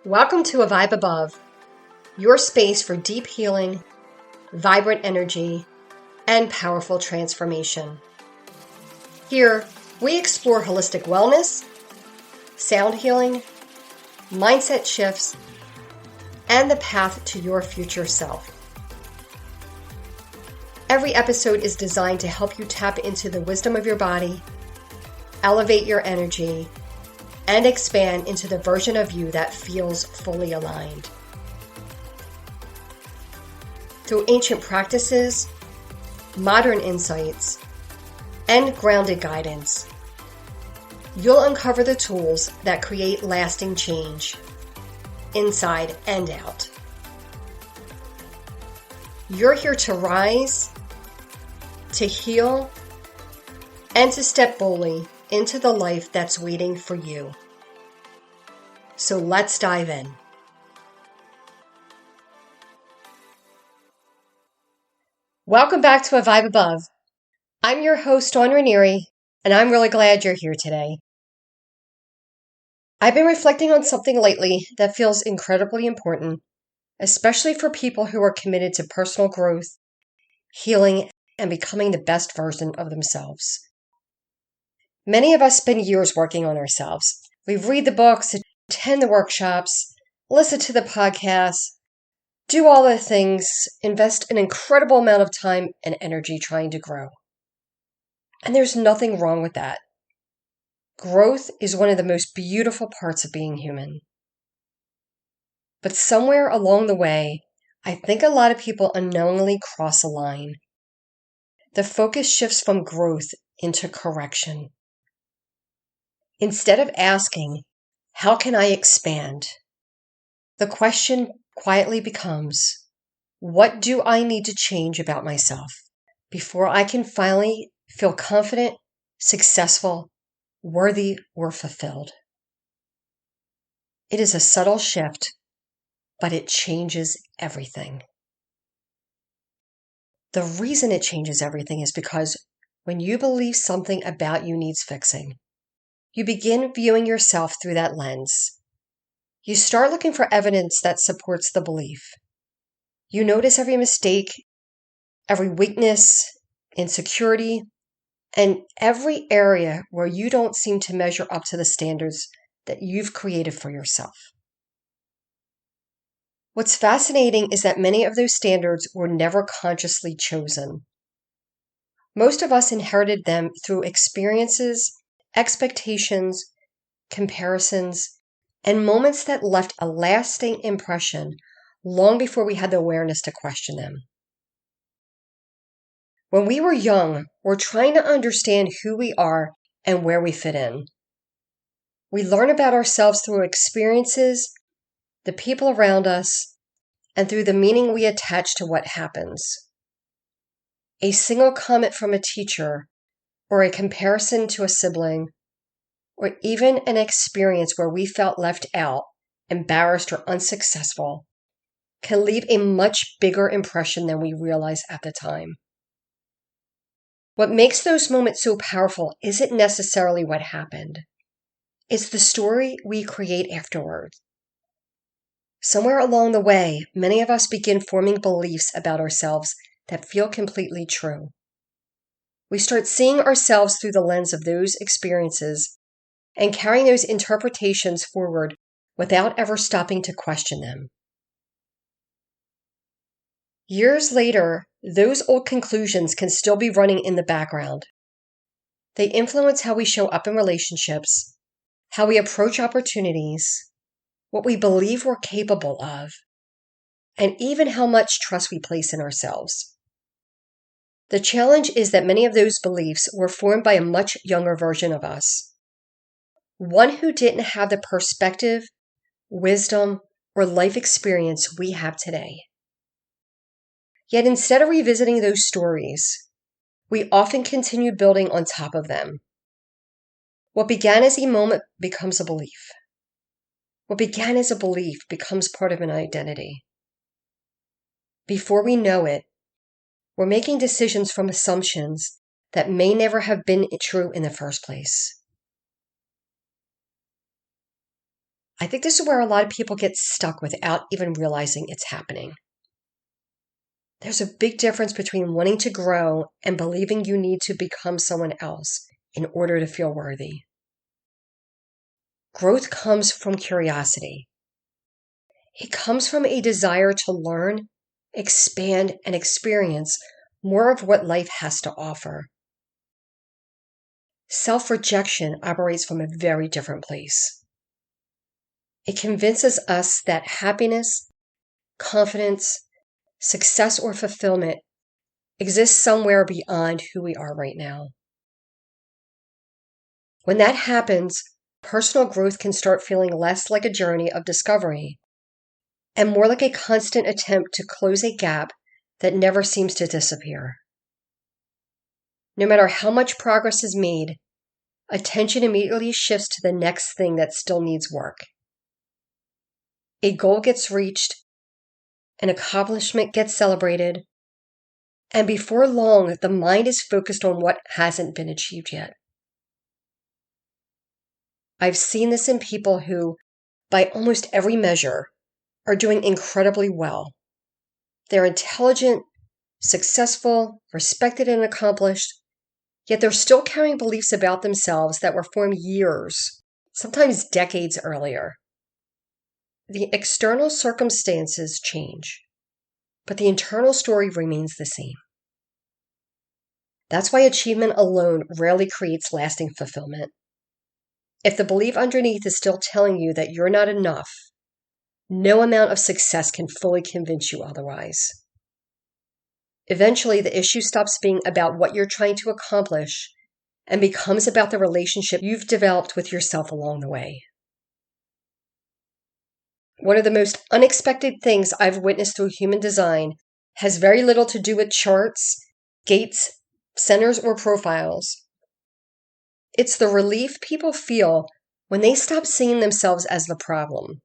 Welcome to A Vibe Above, your space for deep healing, vibrant energy, and powerful transformation. Here, we explore holistic wellness, sound healing, mindset shifts, and the path to your future self. Every episode is designed to help you tap into the wisdom of your body, elevate your energy, and expand into the version of you that feels fully aligned. Through ancient practices, modern insights, and grounded guidance, you'll uncover the tools that create lasting change, inside and out. You're here to rise, to heal, and to step boldly into the life that's waiting for you. So let's dive in. Welcome back to A Vibe Above. I'm your host, Dawn Ranieri, and I'm really glad you're here today. I've been reflecting on something lately that feels incredibly important, especially for people who are committed to personal growth, healing, and becoming the best version of themselves. Many of us spend years working on ourselves. We read the books, attend the workshops, listen to the podcasts, do all the things, invest an incredible amount of time and energy trying to grow. And there's nothing wrong with that. Growth is one of the most beautiful parts of being human. But somewhere along the way, I think a lot of people unknowingly cross a line. The focus shifts from growth into correction. Instead of asking, how can I expand? The question quietly becomes, what do I need to change about myself before I can finally feel confident, successful, worthy, or fulfilled? It is a subtle shift, but it changes everything. The reason it changes everything is because when you believe something about you needs fixing, you begin viewing yourself through that lens. You start looking for evidence that supports the belief. You notice every mistake, every weakness, insecurity, and every area where you don't seem to measure up to the standards that you've created for yourself. What's fascinating is that many of those standards were never consciously chosen. Most of us inherited them through experiences, expectations, comparisons, and moments that left a lasting impression long before we had the awareness to question them. When we were young, we're trying to understand who we are and where we fit in. We learn about ourselves through experiences, the people around us, and through the meaning we attach to what happens. A single comment from a teacher, or a comparison to a sibling, or even an experience where we felt left out, embarrassed, or unsuccessful, can leave a much bigger impression than we realize at the time. What makes those moments so powerful isn't necessarily what happened. It's the story we create afterwards. Somewhere along the way, many of us begin forming beliefs about ourselves that feel completely true. We start seeing ourselves through the lens of those experiences and carrying those interpretations forward without ever stopping to question them. Years later, those old conclusions can still be running in the background. They influence how we show up in relationships, how we approach opportunities, what we believe we're capable of, and even how much trust we place in ourselves. The challenge is that many of those beliefs were formed by a much younger version of us, one who didn't have the perspective, wisdom, or life experience we have today. Yet instead of revisiting those stories, we often continue building on top of them. What began as a moment becomes a belief. What began as a belief becomes part of an identity. Before we know it, we're making decisions from assumptions that may never have been true in the first place. I think this is where a lot of people get stuck without even realizing it's happening. There's a big difference between wanting to grow and believing you need to become someone else in order to feel worthy. Growth comes from curiosity. It comes from a desire to learn, expand, and experience more of what life has to offer. Self-rejection operates from a very different place. It convinces us that happiness, confidence, success, or fulfillment exists somewhere beyond who we are right now. When that happens, personal growth can start feeling less like a journey of discovery and more like a constant attempt to close a gap that never seems to disappear. No matter how much progress is made, attention immediately shifts to the next thing that still needs work. A goal gets reached, an accomplishment gets celebrated, and before long, the mind is focused on what hasn't been achieved yet. I've seen this in people who, by almost every measure, are doing incredibly well. They're intelligent, successful, respected, and accomplished, yet they're still carrying beliefs about themselves that were formed years, sometimes decades earlier. The external circumstances change, but the internal story remains the same. That's why achievement alone rarely creates lasting fulfillment. If the belief underneath is still telling you that you're not enough, no amount of success can fully convince you otherwise. Eventually, the issue stops being about what you're trying to accomplish and becomes about the relationship you've developed with yourself along the way. One of the most unexpected things I've witnessed through human design has very little to do with charts, gates, centers, or profiles. It's the relief people feel when they stop seeing themselves as the problem.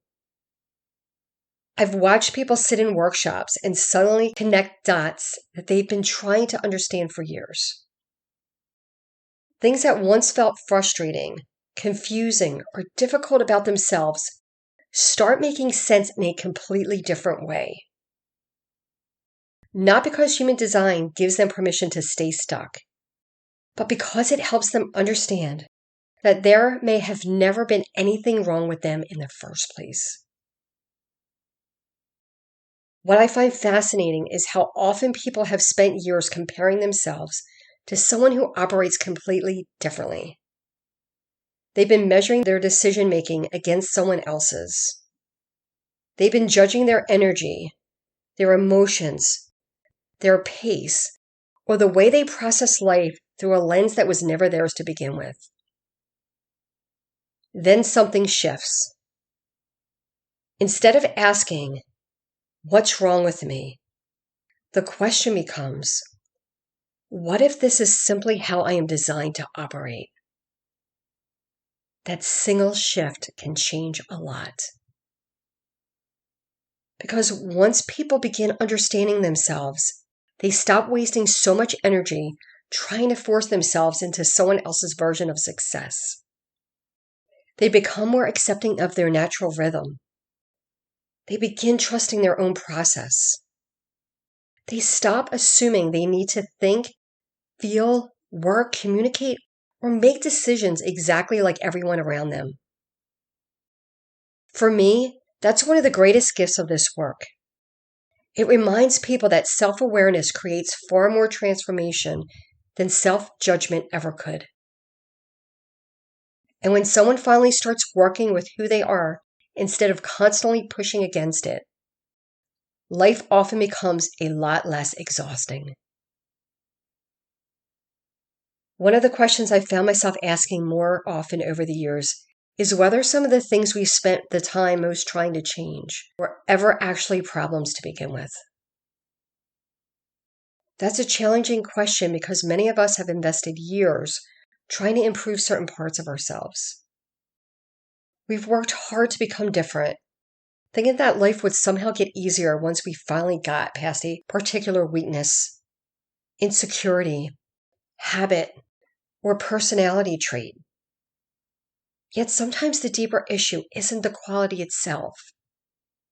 I've watched people sit in workshops and suddenly connect dots that they've been trying to understand for years. Things that once felt frustrating, confusing, or difficult about themselves start making sense in a completely different way. Not because human design gives them permission to stay stuck, but because it helps them understand that there may have never been anything wrong with them in the first place. What I find fascinating is how often people have spent years comparing themselves to someone who operates completely differently. They've been measuring their decision making against someone else's. They've been judging their energy, their emotions, their pace, or the way they process life through a lens that was never theirs to begin with. Then something shifts. Instead of asking, "What's wrong with me?" the question becomes, "What if this is simply how I am designed to operate?" That single shift can change a lot. Because once people begin understanding themselves, they stop wasting so much energy trying to force themselves into someone else's version of success. They become more accepting of their natural rhythm. They begin trusting their own process. They stop assuming they need to think, feel, work, communicate, or make decisions exactly like everyone around them. For me, that's one of the greatest gifts of this work. It reminds people that self-awareness creates far more transformation than self-judgment ever could. And when someone finally starts working with who they are instead of constantly pushing against it, life often becomes a lot less exhausting. One of the questions I found myself asking more often over the years is whether some of the things we spent the time most trying to change were ever actually problems to begin with. That's a challenging question because many of us have invested years trying to improve certain parts of ourselves. We've worked hard to become different, thinking that life would somehow get easier once we finally got past a particular weakness, insecurity, habit, or personality trait. Yet sometimes the deeper issue isn't the quality itself,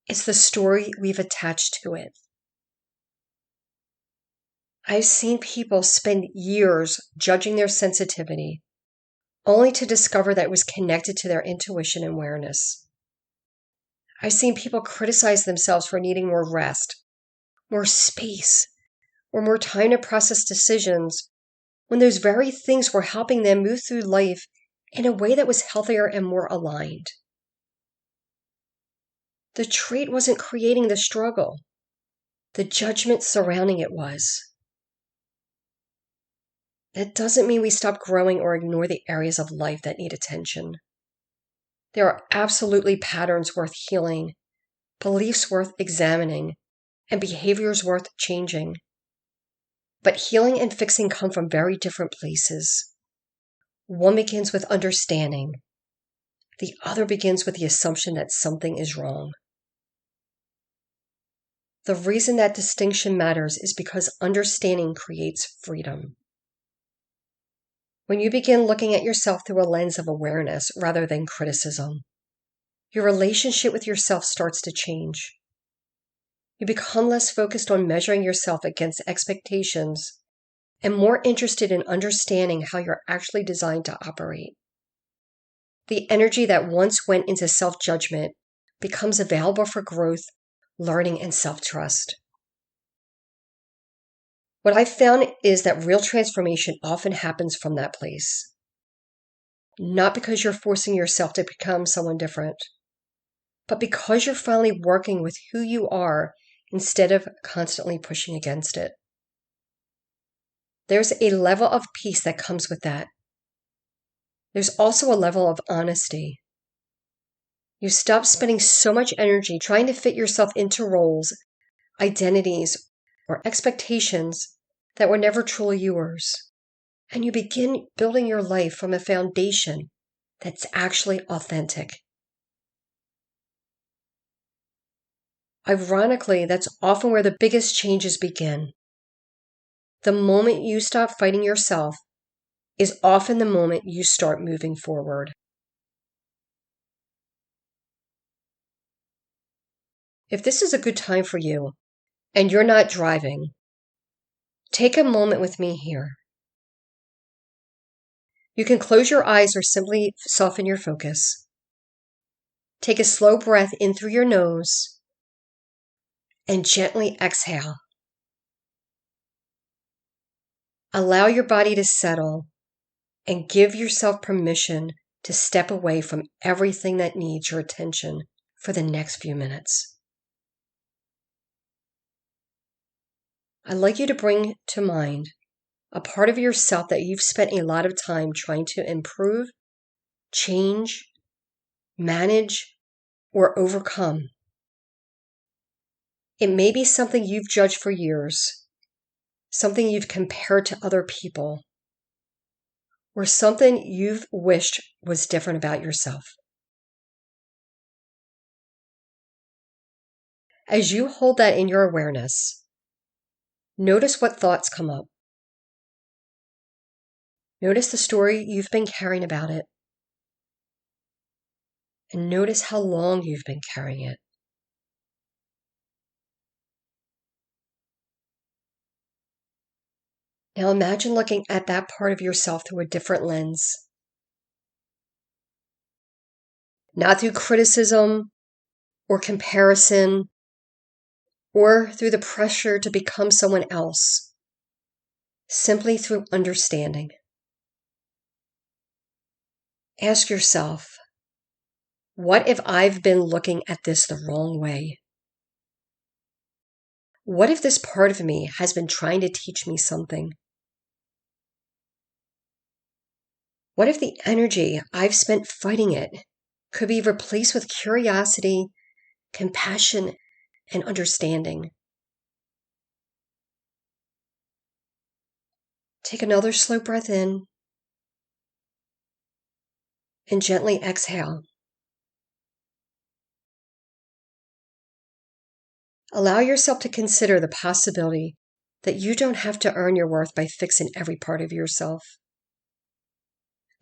it's the story we've attached to it. I've seen people spend years judging their sensitivity, only to discover that it was connected to their intuition and awareness. I've seen people criticize themselves for needing more rest, more space, or more time to process decisions when those very things were helping them move through life in a way that was healthier and more aligned. The trait wasn't creating the struggle, the judgment surrounding it was. That doesn't mean we stop growing or ignore the areas of life that need attention. There are absolutely patterns worth healing, beliefs worth examining, and behaviors worth changing. But healing and fixing come from very different places. One begins with understanding. The other begins with the assumption that something is wrong. The reason that distinction matters is because understanding creates freedom. When you begin looking at yourself through a lens of awareness rather than criticism, your relationship with yourself starts to change. You become less focused on measuring yourself against expectations and more interested in understanding how you're actually designed to operate. The energy that once went into self-judgment becomes available for growth, learning, and self-trust. What I've found is that real transformation often happens from that place. Not because you're forcing yourself to become someone different, but because you're finally working with who you are instead of constantly pushing against it. There's a level of peace that comes with that. There's also a level of honesty. You stop spending so much energy trying to fit yourself into roles, identities, or expectations that were never truly yours. And you begin building your life from a foundation that's actually authentic. Ironically, that's often where the biggest changes begin. The moment you stop fighting yourself is often the moment you start moving forward. If this is a good time for you and you're not driving, take a moment with me here. You can close your eyes or simply soften your focus. Take a slow breath in through your nose and gently exhale. Allow your body to settle and give yourself permission to step away from everything that needs your attention for the next few minutes. I'd like you to bring to mind a part of yourself that you've spent a lot of time trying to improve, change, manage, or overcome. It may be something you've judged for years, something you've compared to other people, or something you've wished was different about yourself. As you hold that in your awareness, notice what thoughts come up. Notice the story you've been carrying about it. And notice how long you've been carrying it. Now imagine looking at that part of yourself through a different lens. Not through criticism or comparison or through the pressure to become someone else. Simply through understanding. Ask yourself, what if I've been looking at this the wrong way? What if this part of me has been trying to teach me something? What if the energy I've spent fighting it could be replaced with curiosity, compassion, and understanding? Take another slow breath in and gently exhale. Allow yourself to consider the possibility that you don't have to earn your worth by fixing every part of yourself.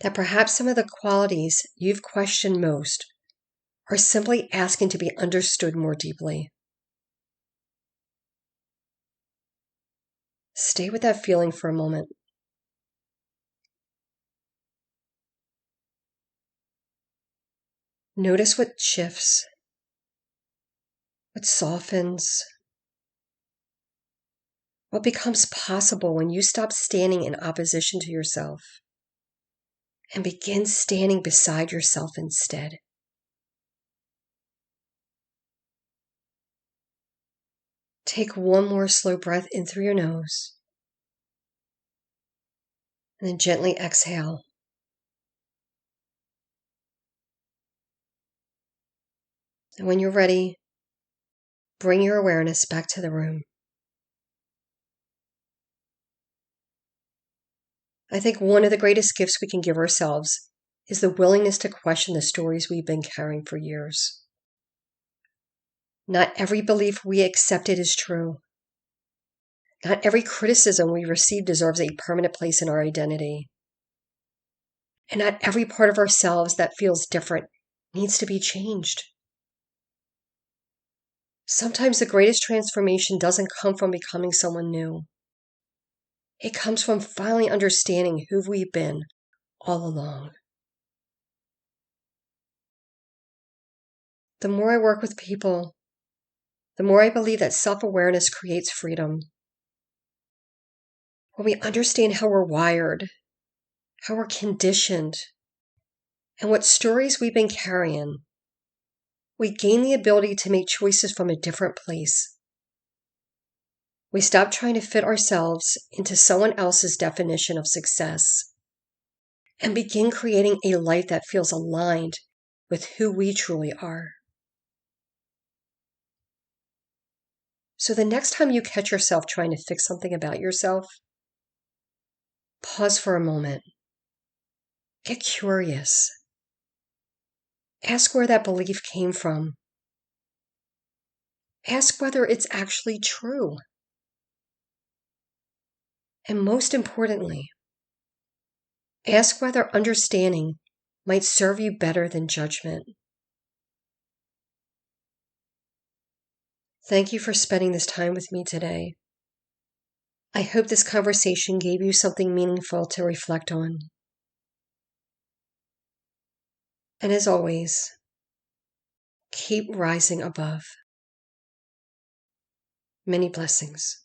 that perhaps some of the qualities you've questioned most are simply asking to be understood more deeply. Stay with that feeling for a moment. Notice what shifts, what softens, what becomes possible when you stop standing in opposition to yourself and begin standing beside yourself instead. Take one more slow breath in through your nose and then gently exhale. And when you're ready, bring your awareness back to the room. I think one of the greatest gifts we can give ourselves is the willingness to question the stories we've been carrying for years. Not every belief we accepted is true. Not every criticism we receive deserves a permanent place in our identity. And not every part of ourselves that feels different needs to be changed. Sometimes the greatest transformation doesn't come from becoming someone new. It comes from finally understanding who we've been all along. The more I work with people, the more I believe that self-awareness creates freedom. When we understand how we're wired, how we're conditioned, and what stories we've been carrying, we gain the ability to make choices from a different place. We stop trying to fit ourselves into someone else's definition of success and begin creating a life that feels aligned with who we truly are. So the next time you catch yourself trying to fix something about yourself, pause for a moment. Get curious. Ask where that belief came from. Ask whether it's actually true. And most importantly, ask whether understanding might serve you better than judgment. Thank you for spending this time with me today. I hope this conversation gave you something meaningful to reflect on. And as always, keep rising above. Many blessings.